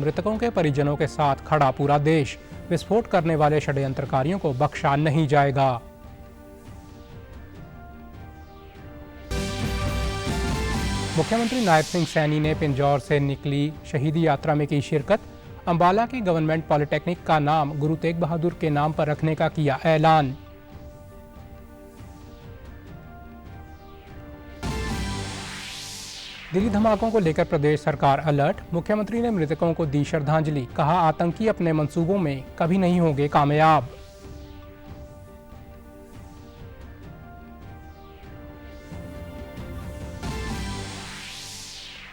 मृतकों के परिजनों के साथ खड़ा पूरा देश। विस्फोट करने वाले षड्यंत्रकारियों को बख्शा नहीं जाएगा। मुख्यमंत्री नायब सिंह सैनी ने पिंजौर से निकली शहीदी यात्रा में की शिरकत। अंबाला के गवर्नमेंट पॉलिटेक्निक का नाम गुरु तेग बहादुर के नाम पर रखने का किया ऐलान। दिल्ली धमाकों को लेकर प्रदेश सरकार अलर्ट। मुख्यमंत्री ने मृतकों को दी श्रद्धांजलि। कहा, आतंकी अपने मंसूबों में कभी नहीं होंगे कामयाब।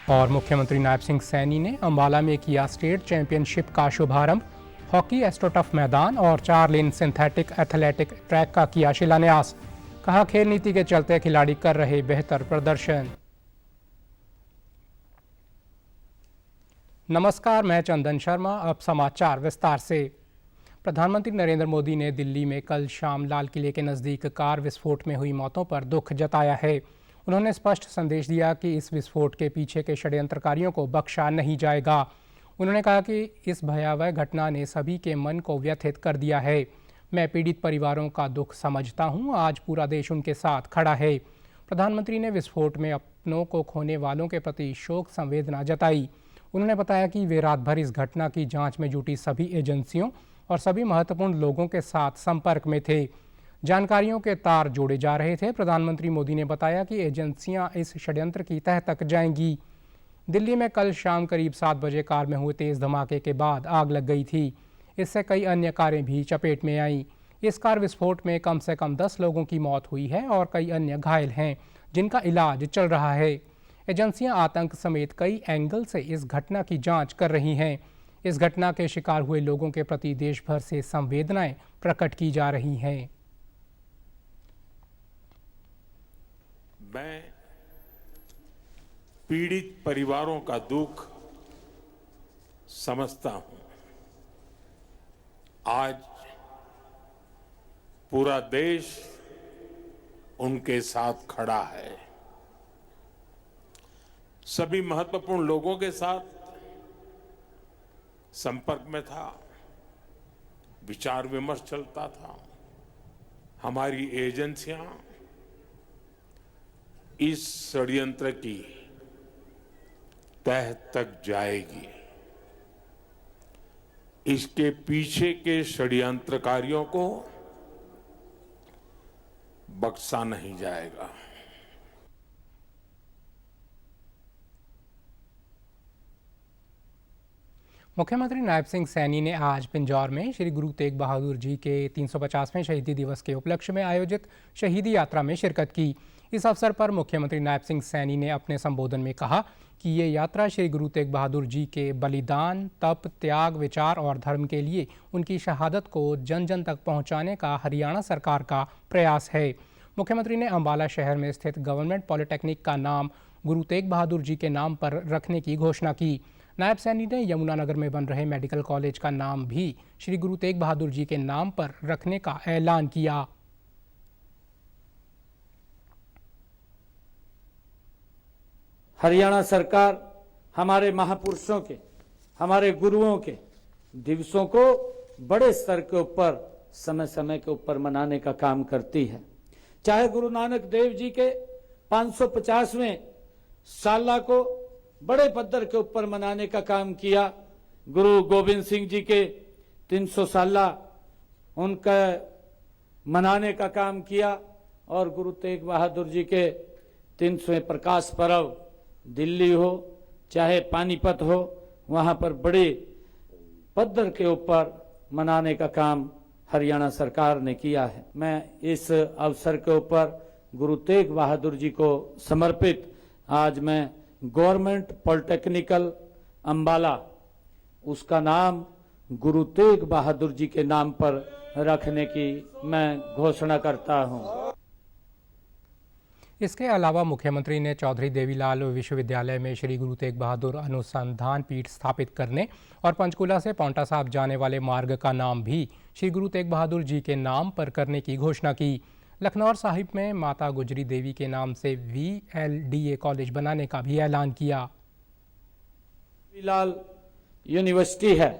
और मुख्यमंत्री नायब सिंह सैनी ने अंबाला में किया स्टेट चैंपियनशिप का शुभारंभ। हॉकी एस्ट्रोटर्फ मैदान और 4 लेन सिंथेटिक एथलेटिक ट्रैक का किया शिलान्यास। कहा, खेल नीति के चलते खिलाड़ी कर रहे बेहतर प्रदर्शन। नमस्कार, मैं चंदन शर्मा। अब समाचार विस्तार से। प्रधानमंत्री नरेंद्र मोदी ने दिल्ली में कल शाम लाल किले के नज़दीक कार विस्फोट में हुई मौतों पर दुख जताया है। उन्होंने स्पष्ट संदेश दिया कि इस विस्फोट के पीछे के षड्यंत्रकारियों को बख्शा नहीं जाएगा। उन्होंने कहा कि इस भयावह घटना ने सभी के मन को व्यथित कर दिया है। मैं पीड़ित परिवारों का दुख समझता हूं। आज पूरा देश उनके साथ खड़ा है। प्रधानमंत्री ने विस्फोट में अपनों को खोने वालों के प्रति शोक संवेदना जताई। उन्होंने बताया कि वे रात भर इस घटना की जांच में जुटी सभी एजेंसियों और सभी महत्वपूर्ण लोगों के साथ संपर्क में थे। जानकारियों के तार जोड़े जा रहे थे। प्रधानमंत्री मोदी ने बताया कि एजेंसियां इस षड्यंत्र की तह तक जाएंगी। दिल्ली में कल शाम करीब 7 बजे कार में हुए तेज धमाके के बाद आग लग गई थी। इससे कई अन्य कारें भी चपेट में आईं। इस कार विस्फोट में कम से कम 10 लोगों की मौत हुई है और कई अन्य घायल हैं, जिनका इलाज चल रहा है। एजेंसियां आतंक समेत कई एंगल से इस घटना की जांच कर रही हैं। इस घटना के शिकार हुए लोगों के प्रति देश भर से संवेदनाएं प्रकट की जा रही हैं। मैं पीड़ित परिवारों का दुख समझता हूं। आज पूरा देश उनके साथ खड़ा है। सभी महत्वपूर्ण लोगों के साथ संपर्क में था, विचार विमर्श चलता था। हमारी एजेंसियां इस षड्यंत्र की तह तक जाएगी। इसके पीछे के षड्यंत्रकारियों को बख्शा नहीं जाएगा। मुख्यमंत्री नायब सिंह सैनी ने आज पिंजौर में श्री गुरु तेग बहादुर जी के 350वें शहीदी दिवस के उपलक्ष्य में आयोजित शहीदी यात्रा में शिरकत की। इस अवसर पर मुख्यमंत्री नायब सिंह सैनी ने अपने संबोधन में कहा कि ये यात्रा श्री गुरु तेग बहादुर जी के बलिदान, तप, त्याग, विचार और धर्म के लिए उनकी शहादत को जन जन तक पहुंचाने का हरियाणा सरकार का प्रयास है। मुख्यमंत्री ने अंबाला शहर में स्थित गवर्नमेंट पॉलिटेक्निक का नाम गुरु तेग बहादुर जी के नाम पर रखने की घोषणा की। नायब सैनी ने यमुनानगर में बन रहे मेडिकल कॉलेज का नाम भी श्री गुरु तेग बहादुर जी के नाम पर रखने का ऐलान किया। हरियाणा सरकार हमारे महापुरुषों के, हमारे गुरुओं के दिवसों को बड़े स्तर के ऊपर समय समय के ऊपर मनाने का काम करती है। चाहे गुरु नानक देव जी के 550वें साला को बड़े पद्धर के ऊपर मनाने का काम किया, गुरु गोविंद सिंह जी के 300 साला उनका मनाने का काम किया, और गुरु तेग बहादुर जी के 300वें प्रकाश पर्व दिल्ली हो चाहे पानीपत हो, वहां पर बड़े पद्धर के ऊपर मनाने का काम हरियाणा सरकार ने किया है। मैं इस अवसर के ऊपर गुरु तेग बहादुर जी को समर्पित आज मैं गवर्नमेंट पॉलिटेक्निकल अंबाला, उसका नाम गुरु तेग बहादुर जी के नाम पर रखने की मैं घोषणा करता हूं। इसके अलावा मुख्यमंत्री ने चौधरी देवीलाल विश्वविद्यालय में श्री गुरु तेग बहादुर अनुसंधान पीठ स्थापित करने और पंचकूला से पांवटा साहिब जाने वाले मार्ग का नाम भी श्री गुरु तेग बहादुर जी के नाम पर करने की घोषणा की। लखनौर साहिब में माता गुजरी देवी के नाम से VLDA कॉलेज बनाने का भी ऐलान किया। देवीलाल यूनिवर्सिटी है,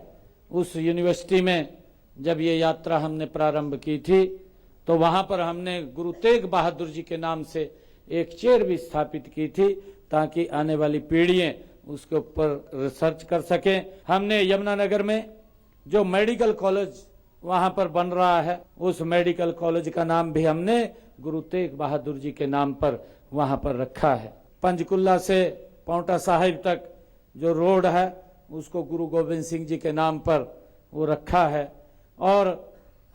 उस यूनिवर्सिटी में जब ये यात्रा हमने प्रारंभ की थी तो वहां पर हमने गुरु तेग बहादुर जी के नाम से एक चेयर भी स्थापित की थी ताकि आने वाली पीढ़ियां उसके ऊपर रिसर्च कर सकें। हमने यमुनानगर में जो मेडिकल कॉलेज वहां पर बन रहा है, उस मेडिकल कॉलेज का नाम भी हमने गुरु तेग बहादुर जी के नाम पर वहां पर रखा है। पंचकुला से पांवटा साहिब तक जो रोड है उसको गुरु गोविंद सिंह जी के नाम पर वो रखा है। और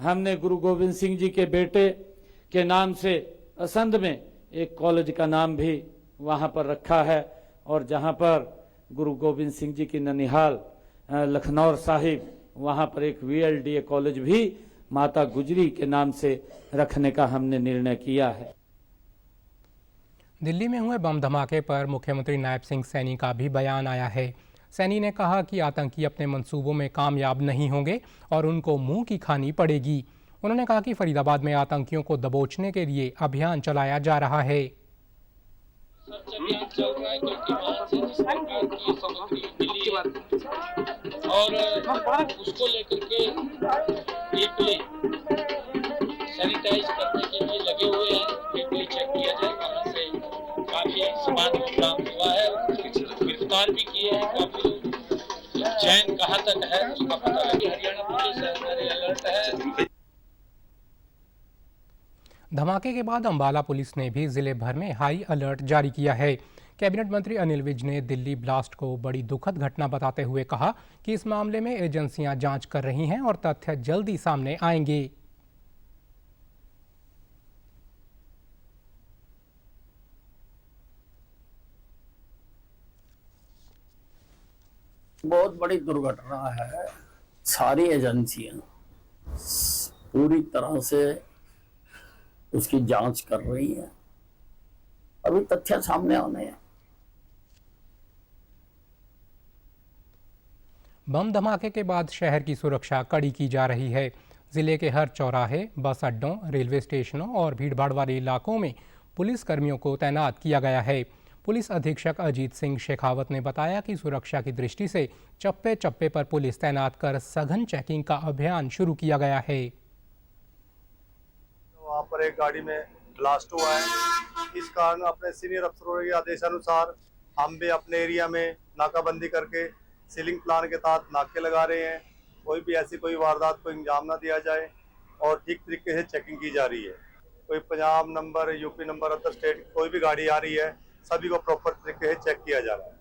हमने गुरु गोविंद सिंह जी के बेटे के नाम से असंध में एक कॉलेज का नाम भी वहां पर रखा है। और जहां पर गुरु गोविंद सिंह जी की ननिहाल लखनौर साहिब, वहां पर एक VLDA कॉलेज भी माता गुजरी के नाम से रखने का हमने निर्णय किया है। दिल्ली में हुए बम धमाके पर मुख्यमंत्री नायब सिंह सैनी का भी बयान आया है। सैनी ने कहा कि आतंकी अपने मंसूबों में कामयाब नहीं होंगे और उनको मुंह की खानी पड़ेगी। उन्होंने कहा कि फरीदाबाद में आतंकियों को दबोचने के लिए अभियान चलाया जा रहा है। सर्च अभियान चल रहा है क्योंकि वहां से जिस प्रकार की सामग्री मिली है और उसको लेकर के डीपली सैनिटाइज करने के लिए लगे हुए हैं। डीपली चेक किया जाए, वहां से काफी सामान बरामद हुआ है, गिरफ्तार भी किए हैं काफी लोग। चैन कहाँ तक है उसका पता लगे। हरियाणा पुलिस अलर्ट है। धमाके के बाद अंबाला पुलिस ने भी जिले भर में हाई अलर्ट जारी किया है। कैबिनेट मंत्री अनिल विज ने दिल्ली ब्लास्ट को बड़ी दुखद घटना बताते हुए कहा कि इस मामले में एजेंसियां जांच कर रही हैं और तथ्य जल्दी सामने आएंगे। बहुत बड़ी दुर्घटना है। सारी एजेंसियां पूरी तरह से उसकी जांच कर रही हैं। अभी तथ्य सामने आने हैं। बम धमाके के बाद शहर की सुरक्षा कड़ी की जा रही है। जिले के हर चौराहे, बस अड्डों, रेलवे स्टेशनों और भीड़भाड़ वाले इलाकों में पुलिस कर्मियों को तैनात किया गया है। पुलिस अधीक्षक अजीत सिंह शेखावत ने बताया कि सुरक्षा की दृष्टि से चप्पे चप्पे पर पुलिस तैनात कर सघन चेकिंग का अभियान शुरू किया गया है। वहाँ पर एक गाड़ी में ब्लास्ट हुआ है। इस कारण अपने सीनियर अफसरों के आदेशानुसार हम भी अपने एरिया में नाकाबंदी करके सीलिंग प्लान के तहत नाके लगा रहे हैं। कोई भी ऐसी कोई वारदात को अंजाम ना दिया जाए और ठीक तरीके से चेकिंग की जा रही है। कोई Punjab number, UP number, other state कोई भी गाड़ी आ रही है, सभी को प्रॉपर तरीके से चेक किया जा रहा है।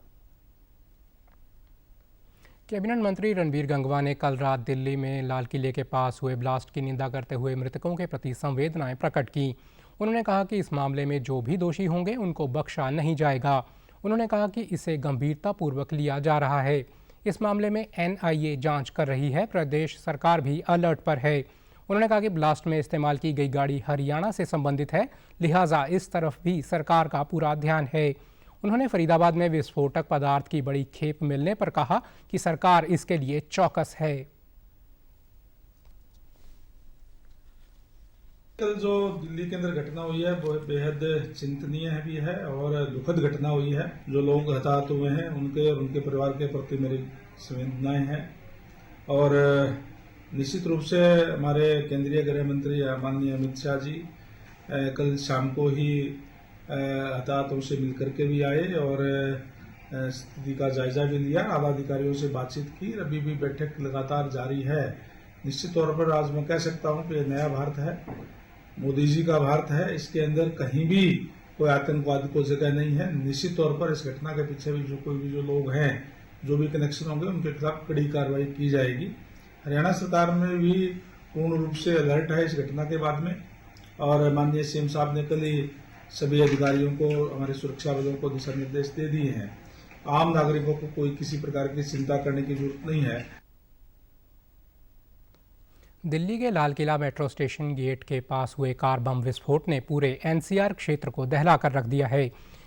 कैबिनेट मंत्री रणबीर गंगवा ने कल रात दिल्ली में लाल किले के पास हुए ब्लास्ट की निंदा करते हुए मृतकों के प्रति संवेदनाएं प्रकट की। उन्होंने कहा कि इस मामले में जो भी दोषी होंगे उनको बख्शा नहीं जाएगा। उन्होंने कहा कि इसे गंभीरतापूर्वक लिया जा रहा है। इस मामले में NIA जांच कर रही है। प्रदेश सरकार भी अलर्ट पर है। उन्होंने कहा कि ब्लास्ट में इस्तेमाल की गई गाड़ी हरियाणा से संबंधित है, लिहाजा इस तरफ भी सरकार का पूरा ध्यान है। उन्होंने फरीदाबाद में विस्फोटक पदार्थ की बड़ी खेप मिलने पर कहा कि सरकार इसके लिए चौकस है। कल जो दिल्ली के अंदर घटना हुई है वो बेहद चिंतनीय भी है और दुखद घटना हुई है। जो लोग हताहत हुए हैं उनके और उनके परिवार के प्रति मेरी संवेदनाएं हैं। और निश्चित रूप से हमारे केंद्रीय गृह मंत्री माननीय अमित शाह जी कल शाम को ही हताहतों से मिलकर के भी आए और स्थिति का जायजा भी लिया, आला अधिकारियों से बातचीत की। अभी भी बैठक लगातार जारी है। निश्चित तौर पर आज मैं कह सकता हूं कि नया भारत है, मोदी जी का भारत है। इसके अंदर कहीं भी कोई आतंकवाद को जगह नहीं है। निश्चित तौर पर इस घटना के पीछे भी जो लोग हैं, जो भी कनेक्शन होंगे, उनके खिलाफ कड़ी कार्रवाई की जाएगी। हरियाणा सरकार में भी पूर्ण रूप से अलर्ट है इस घटना के बाद में। और माननीय CM साहब ने कल ही सभी अधिकारियों को, हमारे सुरक्षा बलों को दिशा निर्देश दे दिए हैं। आम नागरिकों को कोई किसी प्रकार की चिंता करने की जरूरत नहीं है। दिल्ली के Lal Qila metro station gate के पास हुए कार बम विस्फोट ने पूरे NCR क्षेत्र को दहला कर रख दिया है।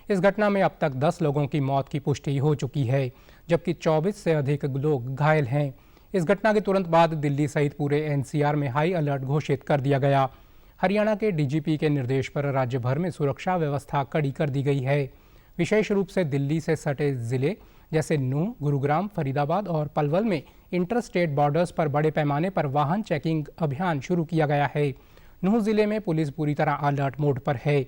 इस घटना में अब तक 10 लोगों की मौत की पुष्टि हो चुकी है, जबकि 24 से अधिक लोग घायल हैं। इस घटना के तुरंत बाद दिल्ली सहित पूरे NCR में हाई अलर्ट घोषित कर दिया गया। हरियाणा के DGP के निर्देश पर राज्य भर में सुरक्षा व्यवस्था कड़ी कर दी गई है। विशेष रूप से दिल्ली से सटे जिले जैसे नूंह, गुरुग्राम, फरीदाबाद और पलवल में इंटर-स्टेट बॉर्डर्स पर बड़े पैमाने पर वाहन चेकिंग अभियान शुरू किया गया है। नूंह जिले में पुलिस पूरी तरह अलर्ट मोड पर है।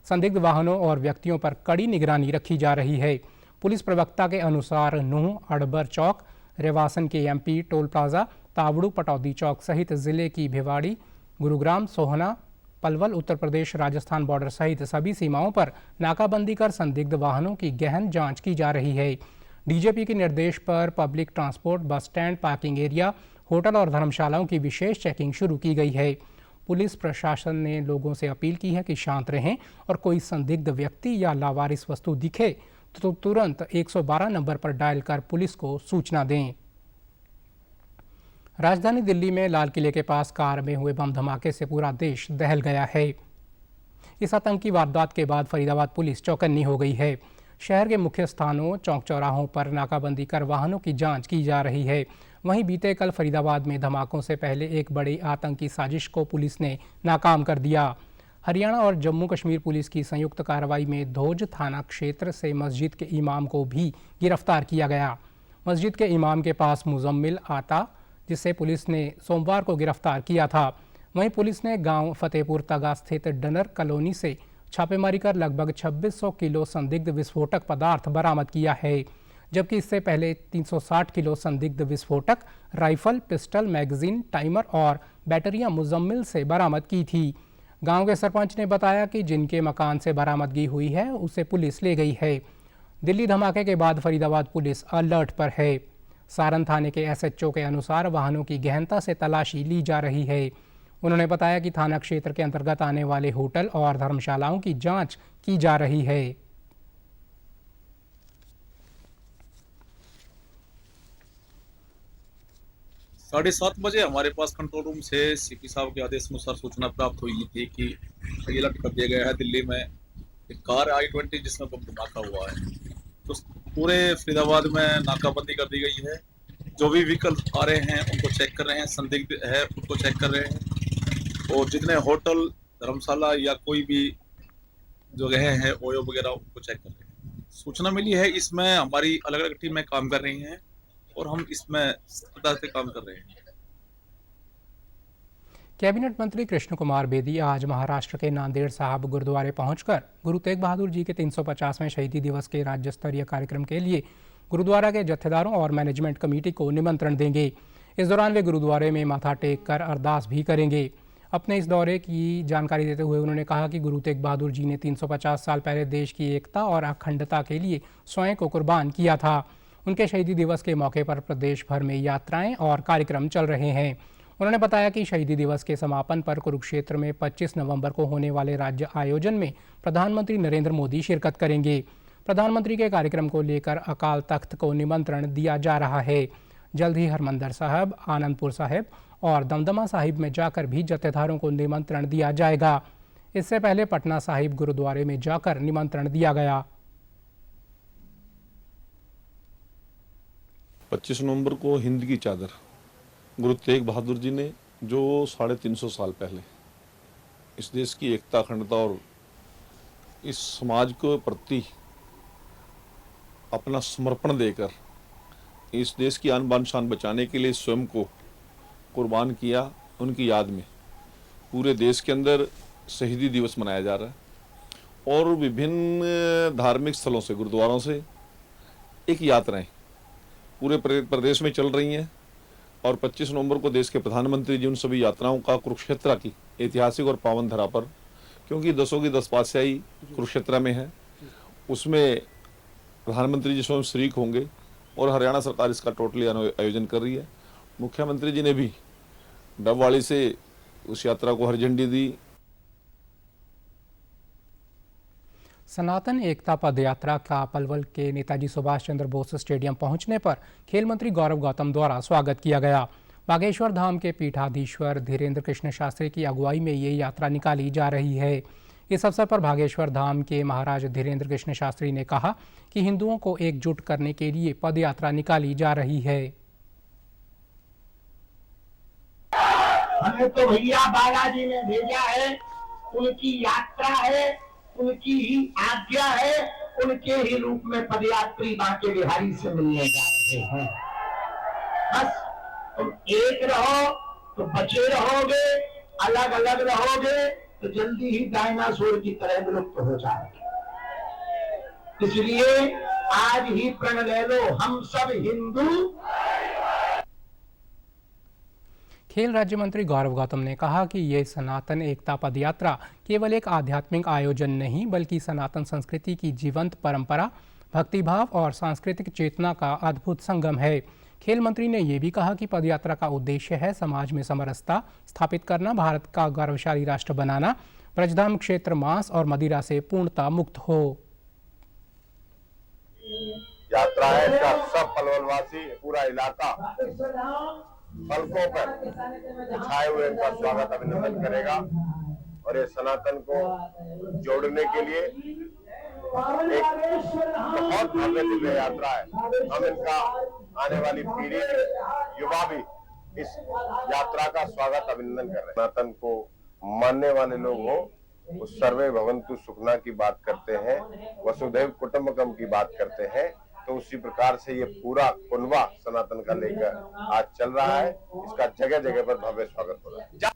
संदिग्ध वाहनों और व्यक्तियों पर कड़ी निगरानी रखी जा रही है। पुलिस प्रवक्ता के अनुसार Nuh, अड़बर Chowk, Rewasan K MP toll plaza, Tauru, Pataudi Chowk सहित जिले की भिवाड़ी, गुरुग्राम, सोहना, पलवल, उत्तर प्रदेश राजस्थान बॉर्डर सहित सभी सीमाओं पर नाकाबंदी कर संदिग्ध वाहनों की गहन जांच की जा रही है। डीजीपी के निर्देश पर public transport, bus stand, parking area, hotel और धर्मशालाओं की विशेष चेकिंग शुरू की गई है। पुलिस प्रशासन ने लोगों से अपील की है कि शांत रहें और कोई संदिग्ध व्यक्ति या लावारिस वस्तु दिखे तो तुरंत 112 नंबर पर डायल कर पुलिस को सूचना दें। राजधानी दिल्ली में लाल किले के पास कार में हुए बम धमाके से पूरा देश दहल गया है। इस आतंकी वारदात के बाद फरीदाबाद पुलिस चौकन्नी हो गई है। शहर के मुख्य स्थानों, चौक चौराहों पर नाकाबंदी कर वाहनों की जांच की जा रही है। वहीं बीते कल फरीदाबाद में धमाकों से पहले एक बड़ी आतंकी साजिश को पुलिस ने नाकाम कर दिया। हरियाणा और जम्मू कश्मीर पुलिस की संयुक्त कार्रवाई में धोज थाना क्षेत्र से मस्जिद के इमाम को भी गिरफ्तार किया गया। मस्जिद के इमाम के पास मुजम्मिल आता, जिसे पुलिस ने सोमवार को गिरफ्तार किया था। वहीं पुलिस ने गांव फतेहपुर तगा स्थित डनर कॉलोनी से छापेमारी कर लगभग 2600 किलो संदिग्ध विस्फोटक पदार्थ बरामद किया है, जबकि इससे पहले 360 किलो संदिग्ध विस्फोटक, राइफल, पिस्टल, मैगजीन, टाइमर और बैटरियां मुजम्मिल से बरामद की थी। गांव के सरपंच ने बताया कि जिनके मकान से बरामदगी हुई है उसे पुलिस ले गई है। दिल्ली धमाके के बाद फरीदाबाद पुलिस अलर्ट पर है। सारण थाने के एसएचओ के अनुसार वाहनों की गहनता से तलाशी ली जा रही है। उन्होंने बताया कि थाना क्षेत्र के अंतर्गत आने वाले होटल और धर्मशालाओं की जांच की जा रही है। 7:30 बजे हमारे पास कंट्रोल रूम से सीपी साहब के आदेश अनुसार सूचना प्राप्त हुई थी कि अलर्ट कर दिया गया है दिल्ली में एक कार I-20 जिसमें बम धमाका हुआ है। तो पूरे फरीदाबाद में नाकाबंदी कर दी गई है। जो भी व्हीकल आ रहे हैं उनको चेक कर रहे हैं, संदिग्ध है उनको चेक कर रहे हैं, और जितने होटल, धर्मशाला या कोई भी जगह है ओयो वगैरह उनको चेक कर रहे हैं। सूचना मिली है, इसमें हमारी अलग अलग टीमें काम कर रही हैं और हम इसमें सतर्कता से काम कर रहे हैं। कैबिनेट मंत्री कृष्ण कुमार बेदी आज महाराष्ट्र के नांदेड़ साहब गुरुद्वारे पहुंचकर गुरु तेग बहादुर जी के 350वें शहीदी दिवस के राज्य स्तरीय कार्यक्रम के लिए गुरुद्वारा के जत्थेदारों और मैनेजमेंट कमेटी को निमंत्रण देंगे। इस दौरान वे गुरुद्वारे में माथा टेक कर अरदास भी करेंगे। अपने इस दौरे की जानकारी देते हुए उन्होंने कहा कि गुरु तेग बहादुर जी ने 350 साल पहले देश की एकता और अखंडता के लिए स्वयं को कुर्बान किया था। उनके शहीदी दिवस के मौके पर प्रदेश भर में यात्राएं और कार्यक्रम चल रहे हैं। उन्होंने बताया कि शहीदी दिवस के समापन पर कुरुक्षेत्र में 25 नवंबर को होने वाले राज्य आयोजन में प्रधानमंत्री नरेंद्र मोदी शिरकत करेंगे। प्रधानमंत्री के कार्यक्रम को लेकर अकाल तख्त को निमंत्रण दिया जा रहा है। जल्द ही हरमंदिर साहब, आनंदपुर साहिब और दमदमा साहिब में जाकर भी जत्थेदारों को निमंत्रण दिया जाएगा। इससे पहले पटना साहिब गुरुद्वारे में जाकर निमंत्रण दिया गया। 25 नवंबर को हिंद की चादर गुरु तेग बहादुर जी ने, जो 350 साल पहले इस देश की एकता, अखंडता और इस समाज के प्रति अपना समर्पण देकर इस देश की आन बान शान बचाने के लिए स्वयं को कुर्बान किया, उनकी याद में पूरे देश के अंदर शहीदी दिवस मनाया जा रहा है। और विभिन्न धार्मिक स्थलों से, गुरुद्वारों से एक यात्राएं पूरे प्रदेश में चल रही हैं और 25 नवंबर को देश के प्रधानमंत्री जी उन सभी यात्राओं का कुरुक्षेत्र की ऐतिहासिक और पावन धरा पर, क्योंकि 10 की 10 पातशाही कुरुक्षेत्र में है, उसमें प्रधानमंत्री जी स्वयं शरीक होंगे और हरियाणा सरकार इसका टोटली आयोजन कर रही है। मुख्यमंत्री जी ने भी डबवाली से उस यात्रा को हरी झंडी दी। सनातन एकता पद यात्रा का पलवल के नेताजी सुभाष चंद्र बोस स्टेडियम पहुंचने पर खेल मंत्री गौरव गौतम द्वारा स्वागत किया गया। बागेश्वर धाम के पीठाधीश्वर धीरेन्द्र कृष्ण शास्त्री की अगुवाई में ये यात्रा निकाली जा रही है। इस अवसर पर बागेश्वर धाम के महाराज धीरेन्द्र कृष्ण शास्त्री ने कहा कि हिंदुओं को एकजुट करने के लिए पद यात्रा निकाली जा रही है। हमें तो भैया बालाजी ने भेजा है, उनकी यात्रा है, उनकी ही आज्ञा है उनके ही रूप में पदयात्री बांके बिहारी से मिलने जा रहे हैं। बस तुम एक रहो तो बचे रहोगे, अलग अलग रहोगे तो जल्दी ही डायनासोर की तरह विलुप्त हो जाओगे। इसलिए आज ही प्रण ले लो, हम सब हिंदू। खेल राज्य मंत्री गौरव गौतम ने कहा कि ये सनातन एकता पदयात्रा केवल एक आध्यात्मिक आयोजन नहीं बल्कि सनातन संस्कृति की जीवंत परंपरा, भक्तिभाव और सांस्कृतिक चेतना का अद्भुत संगम है। खेल मंत्री ने यह भी कहा कि पदयात्रा का उद्देश्य है समाज में समरसता स्थापित करना, भारत का गौरवशाली राष्ट्र बनाना, ब्रजधाम क्षेत्र मांस और मदिरा से पूर्णतः मुक्त हो। यात्रा है इसका सब पलवलवासी, पूरा इलाका पलकों पर छाए हुए इनका स्वागत अभिनंदन करेगा और ये सनातन को जोड़ने के लिए एक बहुत भव्य दिव्य यात्रा है। हम इनका आने वाली पीढ़ी, युवा भी इस यात्रा का स्वागत अभिनंदन कर रहे हैं। सनातन को मानने वाले लोग हो, उस सर्वे भवन्तु सुखना की बात करते हैं, वसुधैव कुटुंबकम की बात करते हैं, तो उसी प्रकार से ये पूरा कुनबा सनातन का लेकर आज चल रहा है। इसका जगह जगह पर भव्य स्वागत हो रहा है।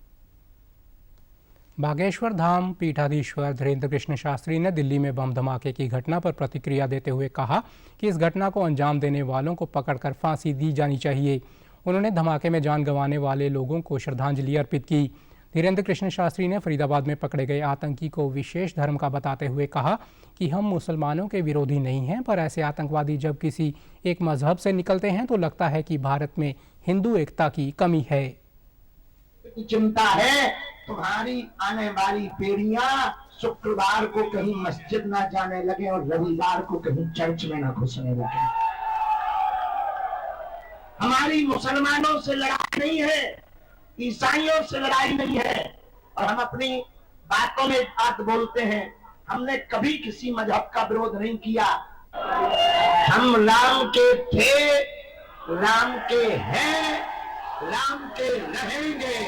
बागेश्वर धाम पीठाधीश्वर धीरेन्द्र कृष्ण शास्त्री ने दिल्ली में बम धमाके की घटना पर प्रतिक्रिया देते हुए कहा कि इस घटना को अंजाम देने वालों को पकड़कर फांसी दी जानी चाहिए। उन्होंने धमाके में जान गंवाने वाले लोगों को श्रद्धांजलि अर्पित की। धीरेन्द्र कृष्ण शास्त्री ने फरीदाबाद में पकड़े गए आतंकी को विशेष धर्म का बताते हुए कहा कि हम मुसलमानों के विरोधी नहीं हैं, पर ऐसे आतंकवादी जब किसी एक मजहब से निकलते हैं तो लगता है कि भारत में हिंदू एकता की कमी है। चिंता है तुम्हारी आने वाली पीढ़ियां शुक्रवार को कहीं मस्जिद ना जाने लगे और रविवार को कहीं चर्च में ना घुसने लगे। हमारी मुसलमानों से लड़ाई नहीं है, ईसाइयों से लड़ाई नहीं है, और हम अपनी बातों में बात बोलते हैं। हमने कभी किसी मजहब का विरोध नहीं किया। हम राम के थे, राम के हैं, राम के रहेंगे।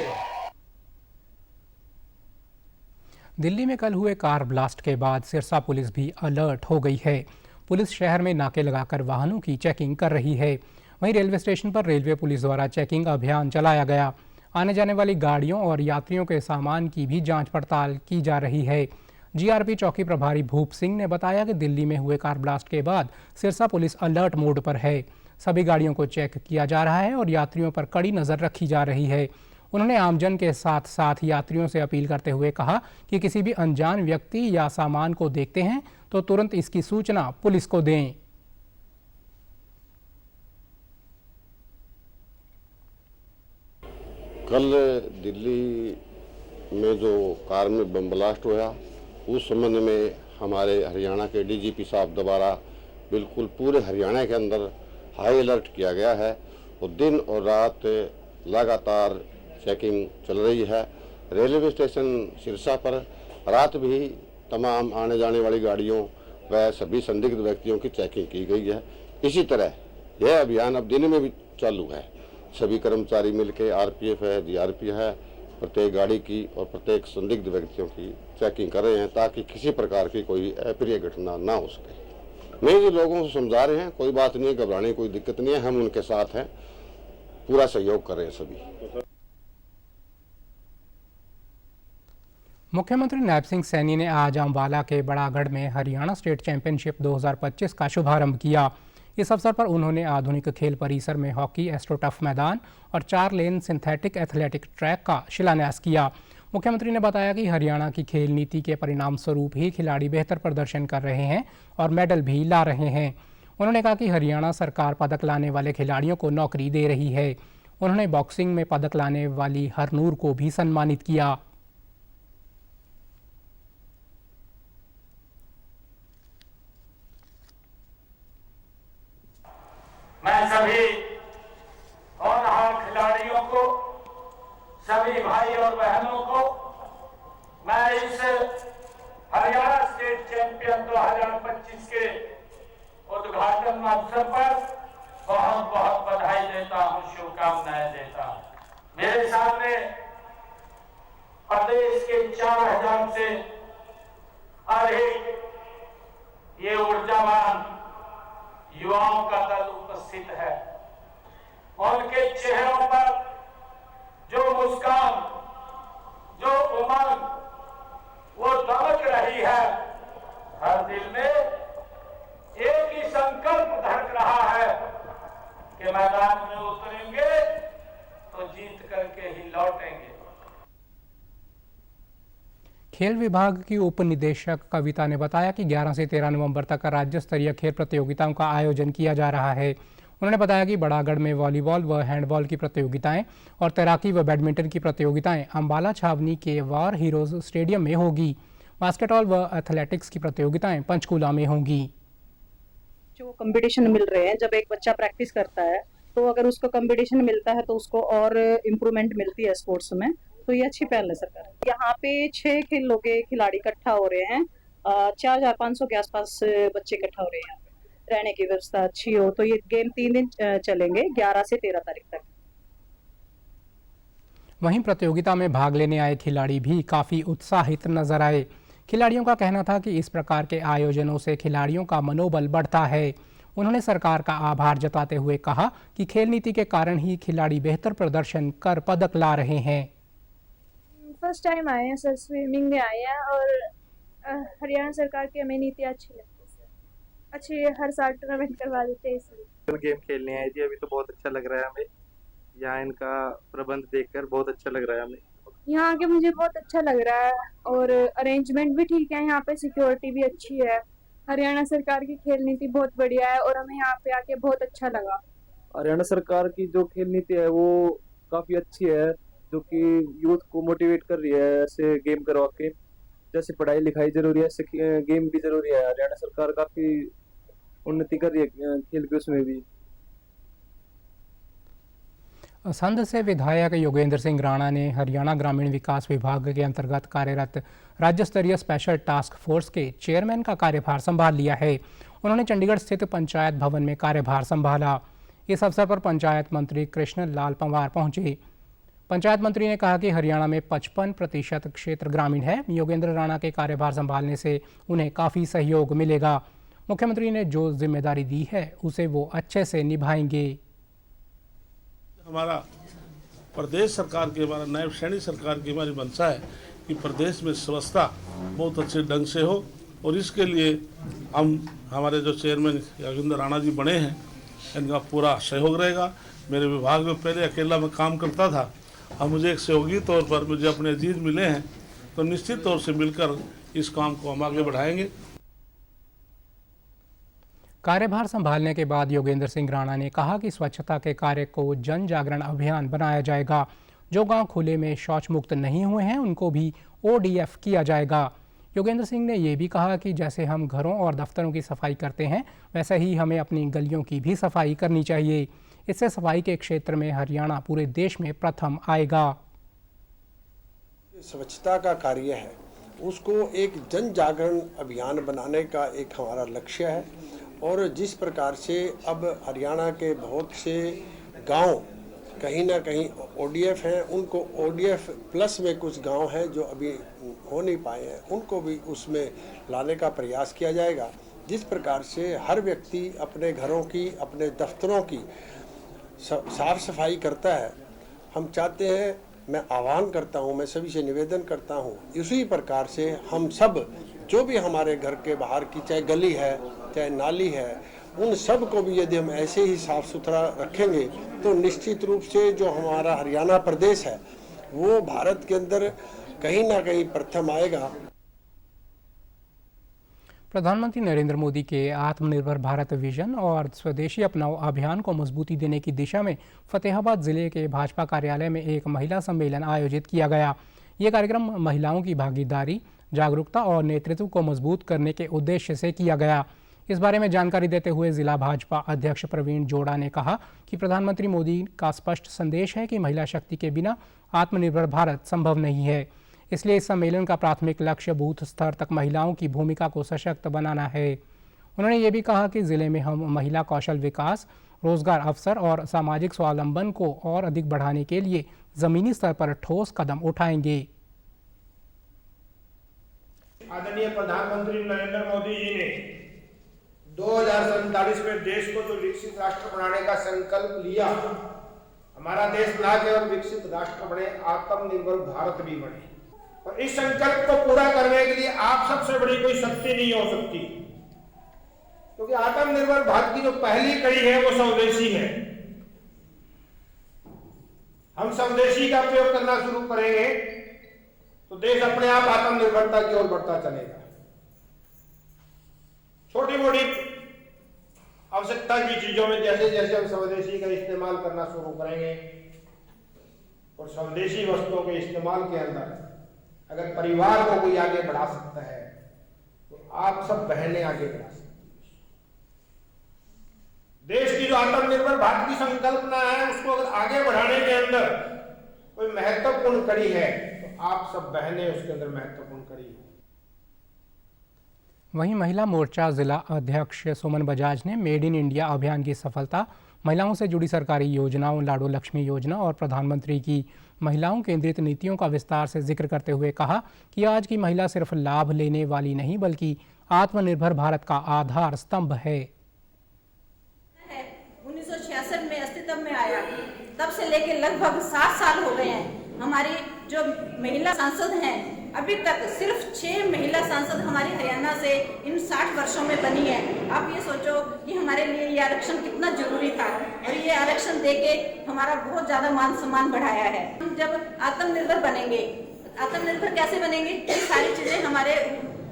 दिल्ली में कल हुए कार ब्लास्ट के बाद सिरसा पुलिस भी अलर्ट हो गई है। पुलिस शहर में नाके लगाकर वाहनों की चेकिंग कर रही है। वहीं रेलवे स्टेशन पर रेलवे पुलिस द्वारा चेकिंग अभियान चलाया गया। आने जाने वाली गाड़ियों और यात्रियों के सामान की भी जांच पड़ताल की जा रही है। जीआरपी चौकी प्रभारी भूप सिंह ने बताया कि दिल्ली में हुए कार ब्लास्ट के बाद सिरसा पुलिस अलर्ट मोड पर है। सभी गाड़ियों को चेक किया जा रहा है और यात्रियों पर कड़ी नज़र रखी जा रही है। उन्होंने आमजन के साथ साथ यात्रियों से अपील करते हुए कहा कि किसी भी अनजान व्यक्ति या सामान को देखते हैं तो तुरंत इसकी सूचना पुलिस को दें। कल दिल्ली में जो कार में बम ब्लास्ट हुआ, उस संबंध में हमारे हरियाणा के डीजीपी साहब द्वारा बिल्कुल पूरे हरियाणा के अंदर हाई अलर्ट किया गया है और दिन और रात लगातार चेकिंग चल रही है। रेलवे स्टेशन सिरसा पर रात भी तमाम आने जाने वाली गाड़ियों व सभी संदिग्ध व्यक्तियों की चेकिंग की गई है। इसी तरह यह अभियान अब दिन में भी चालू है। सभी कर्मचारी मिलकर आरपीएफ है, जीआरपी है, प्रत्येक गाड़ी की और प्रत्येक संदिग्ध व्यक्तियों की चेकिंग कर रहे हैं ताकि किसी प्रकार की कोई अप्रिय घटना ना हो सके। नहीं जी, लोगों को समझा रहे हैं, कोई बात नहीं, घबराने की कोई दिक्कत नहीं है, हम उनके साथ हैं, पूरा सहयोग कर रहे हैं सभी। मुख्यमंत्री नायब सिंह सैनी ने आज अम्बाला के बड़ागढ़ में हरियाणा स्टेट चैंपियनशिप 2025 का शुभारंभ किया। इस अवसर पर उन्होंने आधुनिक खेल परिसर में हॉकी एस्ट्रोटर्फ मैदान और 4 लेन सिंथेटिक एथलेटिक ट्रैक का शिलान्यास किया। मुख्यमंत्री ने बताया कि हरियाणा की खेल नीति के परिणाम स्वरूप ही खिलाड़ी बेहतर प्रदर्शन कर रहे हैं और मेडल भी ला रहे हैं। उन्होंने कहा कि हरियाणा सरकार पदक लाने वाले खिलाड़ियों को नौकरी दे रही है। उन्होंने बॉक्सिंग में पदक लाने वाली हरनूर को भी सम्मानित किया। मैं सभी होनहार खिलाड़ियों को, सभी भाई और बहनों को मैं इस हरियाणा स्टेट चैंपियन 2025 के उद्घाटन अवसर पर बहुत बहुत बधाई देता हूं, शुभकामनाएं देता हूं। मेरे सामने प्रदेश के 4000 से अधिक ये ऊर्जा युवाओं का दल उपस्थित है। उनके चेहरों पर जो मुस्कान, जो उमंग वो दमक रही है, हर दिल में एक ही संकल्प धड़क रहा है कि मैदान में उतरेंगे तो जीत करके ही लौटेंगे। खेल विभाग की उप निदेशक कविता ने बताया कि 11 से 13 नवंबर तक राज्य स्तरीय खेल प्रतियोगिताओं का आयोजन किया जा रहा है। उन्होंने बताया कि बड़ागढ़ में वॉलीबॉल व हैंडबॉल की प्रतियोगिताएं और तैराकी व बैडमिंटन की प्रतियोगिताएं अंबाला छावनी के वॉर हीरोज स्टेडियम में होगी। बास्केटबॉल व एथलेटिक्स की प्रतियोगिताएं पंचकूला में होंगी। जो कंपटीशन मिल रहे हैं, जब एक बच्चा प्रैक्टिस करता है तो अगर उसको कंपटीशन मिलता है तो उसको और इम्प्रूवमेंट मिलती है स्पोर्ट्स में, तो ये अच्छी पहल है सरकार। यहाँ पे 6 खेलों के खिलाड़ी इकट्ठा हो रहे हैं, 4500 के आसपास बच्चे इकट्ठा हो रहे हैं। रहने की व्यवस्था अच्छी हो तो ये गेम 3 दिन चलेंगे, 11 से 13 तारीख तक। वहीं प्रतियोगिता में भाग लेने आए खिलाड़ी भी काफ़ी उत्साहित नजर आए। खिलाड़ियों का कहना था कि इस प्रकार के आयोजनों से खिलाड़ियों का मनोबल बढ़ता है। उन्होंने सरकार का आभार जताते हुए कहा कि खेल नीति के कारण ही खिलाड़ी बेहतर प्रदर्शन कर पदक ला रहे हैं। फर्स्ट टाइम आए हैं सर, स्विमिंग में आए हैं और हरियाणा सरकार की हमें नीति अच्छी लगती है सर। अच्छी हर साल टूर्नामेंट करवा देते हैं इसलिए। गेम खेलने आए थे, अभी तो बहुत अच्छा लग रहा है हमें। यहाँ इनका प्रबंध देखकर बहुत अच्छा लग रहा है हमें। यहाँ आके मुझे बहुत अच्छा लग रहा है और अरेंजमेंट भी ठीक है, यहाँ पे सिक्योरिटी भी अच्छी है। हरियाणा सरकार की खेल नीति बहुत बढ़िया है और हमें यहाँ पे आके बहुत अच्छा लगा। हरियाणा सरकार की जो खेल नीति है वो काफ़ी अच्छी है, जो कि यूथ को मोटिवेट कर रही है ऐसे गेम करवा के। जैसे पढ़ाई लिखाई जरूरी है, ऐसे गेम भी जरूरी है। हरियाणा सरकार काफ़ी उन्नति कर रही है खेल के उसमें भी। संध से विधायक योगेंद्र सिंह राणा ने हरियाणा ग्रामीण विकास विभाग के अंतर्गत कार्यरत राज्य स्तरीय स्पेशल टास्क फोर्स के चेयरमैन का कार्यभार संभाल लिया है। उन्होंने चंडीगढ़ स्थित पंचायत भवन में कार्यभार संभाला। इस अवसर पर पंचायत मंत्री कृष्ण लाल पंवार पहुंचे। पंचायत मंत्री ने कहा कि हरियाणा में 55% क्षेत्र ग्रामीण है। योगेंद्र राणा के कार्यभार संभालने से उन्हें काफ़ी सहयोग मिलेगा। मुख्यमंत्री ने जो जिम्मेदारी दी है उसे वो अच्छे से निभाएंगे। हमारा प्रदेश सरकार की, हमारा नायब सैनिक सरकार की हमारी मंशा है कि प्रदेश में व्यवस्था बहुत अच्छे ढंग से हो और इसके लिए हमारे जो चेयरमैन योगेंद्र राणा जी बने हैं, इनका पूरा सहयोग रहेगा। मेरे विभाग में पहले अकेला मैं काम करता था, अब मुझे एक सहयोगी तौर पर मुझे अपने अजीज मिले हैं, तो निश्चित तौर से मिलकर इस काम को हम आगे बढ़ाएंगे। कार्यभार संभालने के बाद योगेंद्र सिंह राणा ने कहा कि स्वच्छता के कार्य को जन जागरण अभियान बनाया जाएगा। जो गांव खुले में शौच मुक्त नहीं हुए हैं उनको भी ODF किया जाएगा। योगेंद्र सिंह ने ये भी कहा कि जैसे हम घरों और दफ्तरों की सफाई करते हैं वैसे ही हमें अपनी गलियों की भी सफाई करनी चाहिए। इससे सफाई के क्षेत्र में हरियाणा पूरे देश में प्रथम आएगा। स्वच्छता का कार्य है उसको एक जन जागरण अभियान बनाने का एक हमारा लक्ष्य है और जिस प्रकार से अब हरियाणा के बहुत से गांव कहीं ना कहीं ODF हैं, उनको ODF प्लस में कुछ गांव हैं जो अभी हो नहीं पाए हैं, उनको भी उसमें लाने का प्रयास किया जाएगा। जिस प्रकार से हर व्यक्ति अपने घरों की, अपने दफ्तरों की साफ सफाई करता है, हम चाहते हैं, मैं आह्वान करता हूं, मैं सभी से निवेदन करता हूं, इसी प्रकार से हम सब जो भी हमारे घर के बाहर की चाहे गली है चाहे नाली है, उन सब को भी यदि हम ऐसे ही साफ सुथरा रखेंगे तो निश्चित रूप से जो हमारा हरियाणा प्रदेश है वो भारत के अंदर कहीं ना कहीं प्रथम आएगा। प्रधानमंत्री नरेंद्र मोदी के आत्मनिर्भर भारत विजन और स्वदेशी अपनाओ अभियान को मजबूती देने की दिशा में फतेहाबाद जिले के भाजपा कार्यालय में एक महिला सम्मेलन आयोजित किया गया। ये कार्यक्रम महिलाओं की भागीदारी, जागरूकता और नेतृत्व को मजबूत करने के उद्देश्य से किया गया। इस बारे में जानकारी देते हुए जिला भाजपा अध्यक्ष प्रवीण जोड़ा ने कहा कि प्रधानमंत्री मोदी का स्पष्ट संदेश है कि महिला शक्ति के बिना आत्मनिर्भर भारत संभव नहीं है। इसलिए इस सम्मेलन का प्राथमिक लक्ष्य बूथ स्तर तक महिलाओं की भूमिका को सशक्त बनाना है। उन्होंने ये भी कहा कि जिले में हम महिला कौशल विकास, रोजगार अवसर और सामाजिक स्वावलंबन को और अधिक बढ़ाने के लिए जमीनी स्तर पर ठोस कदम उठाएंगे। आदरणीय प्रधानमंत्री नरेंद्र मोदी जी ने 2047 में देश को जो विकसित राष्ट्र बनाने का संकल्प लिया, हमारा देश ना केवल विकसित राष्ट्र बने, आत्मनिर्भर भारत भी बने। और इस संकल्प को पूरा करने के लिए आप सबसे बड़ी कोई शक्ति नहीं हो सकती, क्योंकि आत्मनिर्भर भारत की जो पहली कड़ी है वो स्वदेशी है। हम स्वदेशी का प्रयोग करना शुरू करेंगे तो देश अपने आप आत्मनिर्भरता की ओर बढ़ता चलेगा। छोटी मोटी आवश्यकता की चीजों में जैसे जैसे हम स्वदेशी का इस्तेमाल करना शुरू करेंगे और स्वदेशी वस्तुओं के इस्तेमाल के अंदर अगर परिवार को कोई आगे बढ़ा सकता है तो आप सब बहनें आगे बढ़ा सकती हैं। देश की जो आत्मनिर्भर भारत की संकल्पना है उसको अगर आगे बढ़ाने के अंदर कोई महत्वपूर्ण कड़ी है तो आप सब बहनें उसके अंदर महत्वपूर्ण कड़ी है। वहीं महिला मोर्चा जिला अध्यक्ष सुमन बजाज ने मेड इन इंडिया अभियान की सफलता, महिलाओं से जुड़ी सरकारी योजनाओं, लाडो लक्ष्मी योजना और प्रधानमंत्री की महिलाओं केंद्रित नीतियों का विस्तार से जिक्र करते हुए कहा कि आज की महिला सिर्फ लाभ लेने वाली नहीं बल्कि आत्मनिर्भर भारत का आधार स्तंभ है। 1966 में अस्तित्व में आया, तब से लेकर लगभग 60 साल हो गए हैं। हमारी जो महिला सांसद हैं, अभी तक सिर्फ 6 महिला सांसद हमारे हरियाणा से इन 60 वर्षों में बनी है। आप ये सोचो कि हमारे लिए ये आरक्षण कितना जरूरी था और ये आरक्षण देके हमारा बहुत ज्यादा मान सम्मान बढ़ाया है। हम जब आत्मनिर्भर बनेंगे, आत्मनिर्भर कैसे बनेंगे? ये सारी चीजें हमारे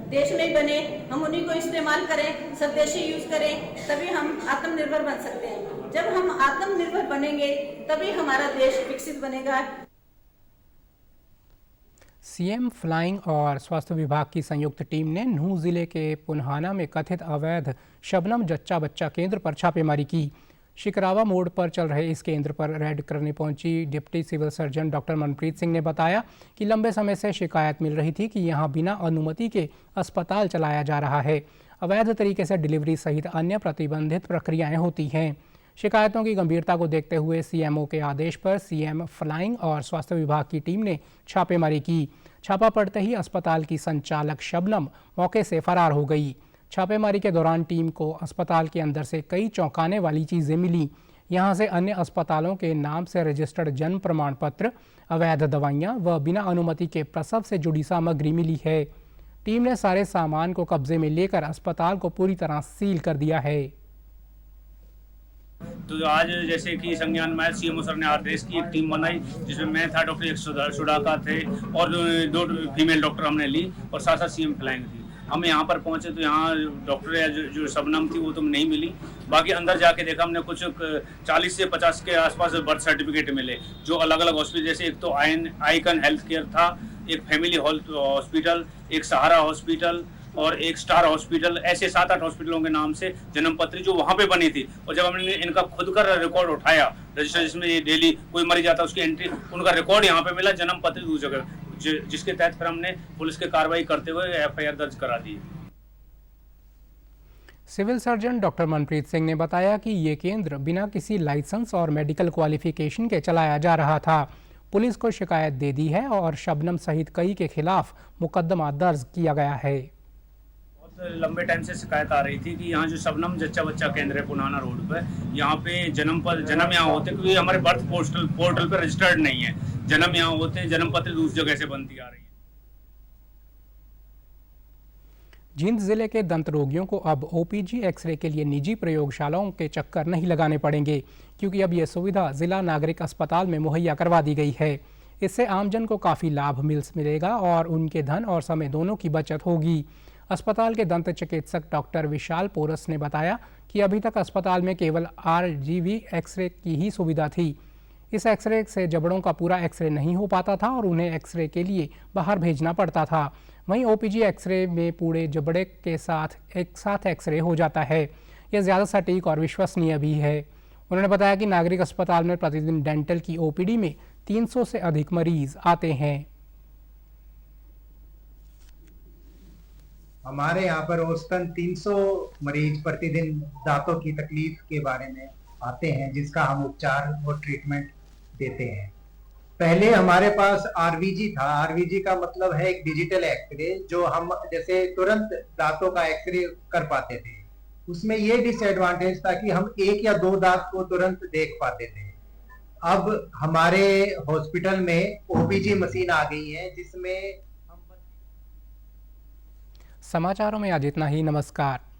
देश में ही बने, हम उन्हीं को इस्तेमाल करें, स्वदेशी यूज करें, तभी हम आत्मनिर्भर बन सकते हैं। जब हम आत्मनिर्भर बनेंगे तभी हमारा देश विकसित बनेगा। सीएम फ्लाइंग और स्वास्थ्य विभाग की संयुक्त टीम ने नूंह जिले के पुन्हाना में कथित अवैध शबनम जच्चा बच्चा केंद्र पर छापेमारी की। शिकरावा मोड़ पर चल रहे इस केंद्र पर रेड करने पहुंची deputy civil surgeon doctor Manpreet Singh ने बताया कि लंबे समय से शिकायत मिल रही थी कि यहां बिना अनुमति के अस्पताल चलाया जा रहा है। अवैध तरीके से डिलीवरी सहित अन्य प्रतिबंधित प्रक्रियाएं होती हैं। शिकायतों की गंभीरता को देखते हुए सीएमओ के आदेश पर सीएम फ्लाइंग और स्वास्थ्य विभाग की टीम ने छापेमारी की। छापा पड़ते ही अस्पताल की संचालक शबनम मौके से फरार हो गई। छापेमारी के दौरान टीम को अस्पताल के अंदर से कई चौंकाने वाली चीज़ें मिली। यहां से अन्य अस्पतालों के नाम से रजिस्टर्ड जन्म प्रमाण पत्र, अवैध दवाइयां व बिना अनुमति के प्रसव से जुड़ी सामग्री मिली है। टीम ने सारे सामान को कब्जे में लेकर अस्पताल को पूरी तरह सील कर दिया है। तो आज जैसे कि संज्ञान में सीएमओ सर ने आदेश की एक टीम बनाई, जिसमें मैं था, डॉक्टर सुडाका थे और 2 फीमेल डॉक्टर हमने ली और साथ साथ सीएम फ्लाइंग थी। हम यहाँ पर पहुंचे तो यहाँ डॉक्टर जो शबनम थी वो तो नहीं मिली। बाकी अंदर जाके देखा हमने कुछ 40 से 50 के आसपास बर्थ सर्टिफिकेट मिले, जो अलग अलग हॉस्पिटल, जैसे एक तो आइकन हेल्थ केयर था, एक फैमिली हॉस्पिटल, एक सहारा हॉस्पिटल और एक स्टार हॉस्पिटल, ऐसे 7-8 हॉस्पिटलों के नाम से जन्म पत्री जो वहाँ पे बनी थी। और जब हमने इनका खुद का रिकॉर्ड उठाया रजिस्टर, जिसमें ये डेली कोई मरीज आता उसकी एंट्री, उनका रिकॉर्ड यहाँ पे मिला, जन्म पत्री दूसरी जगह, जिसके तहत फिर हमने पुलिस की कार्रवाई करते हुए एफआईआर दर्ज करा दी। Civil surgeon doctor Manpreet Singh ने बताया कि ये केंद्र बिना किसी लाइसेंस और मेडिकल क्वालिफिकेशन के चलाया जा रहा था। पुलिस को शिकायत दे दी है और शबनम सहित कई के खिलाफ मुकदमा दर्ज किया गया है। लंबे टाइम से शिकायत आ रही थी कि यहाँ जो शबनम जच्चा बच्चा केंद्र है पुनाना रोड पर, यहाँ पे जन्म यहाँ होते, क्योंकि हमारे बर्थ पोर्टल पर रजिस्टर्ड नहीं है, जन्म यहाँ होते हैं, जन्म पत्र दूसरी जगह से बनती आ रही है। जींद जिले के दंत रोगियों को अब ओपीजी एक्सरे के लिए निजी प्रयोगशालाओं के चक्कर नहीं लगाने पड़ेंगे, क्योंकि अब यह सुविधा जिला नागरिक अस्पताल में मुहैया करवा दी गई है। इससे आमजन को काफ़ी लाभ मिलेगा और उनके धन और समय दोनों की बचत होगी। अस्पताल के दंत चिकित्सक डॉक्टर विशाल पोरस ने बताया कि अभी तक अस्पताल में केवल RGV एक्सरे की ही सुविधा थी। इस एक्सरे से जबड़ों का पूरा एक्सरे नहीं हो पाता था और उन्हें एक्सरे के लिए बाहर भेजना पड़ता था। वहीं ओपीजी एक्सरे में पूरे जबड़े के साथ एक साथ एक्सरे हो जाता है। यह ज़्यादा सटीक और विश्वसनीय भी है। उन्होंने बताया कि नागरिक अस्पताल में प्रतिदिन डेंटल की ओपीडी में 300 से अधिक मरीज आते हैं। हमारे यहाँ पर औसतन 300 मरीज प्रतिदिन दांतों की तकलीफ के बारे में आते हैं, जिसका हम उपचार और ट्रीटमेंट देते हैं। पहले हमारे पास RVG था। RVG का मतलब है एक डिजिटल एक्सरे, जो हम जैसे तुरंत दांतों का एक्सरे कर पाते थे। उसमें ये डिसएडवांटेज था कि हम 1 या 2 दांत को तुरंत देख पाते थे। अब हमारे हॉस्पिटल में ओपीजी मशीन आ गई है जिसमें समाचारों में आज इतना ही। नमस्कार।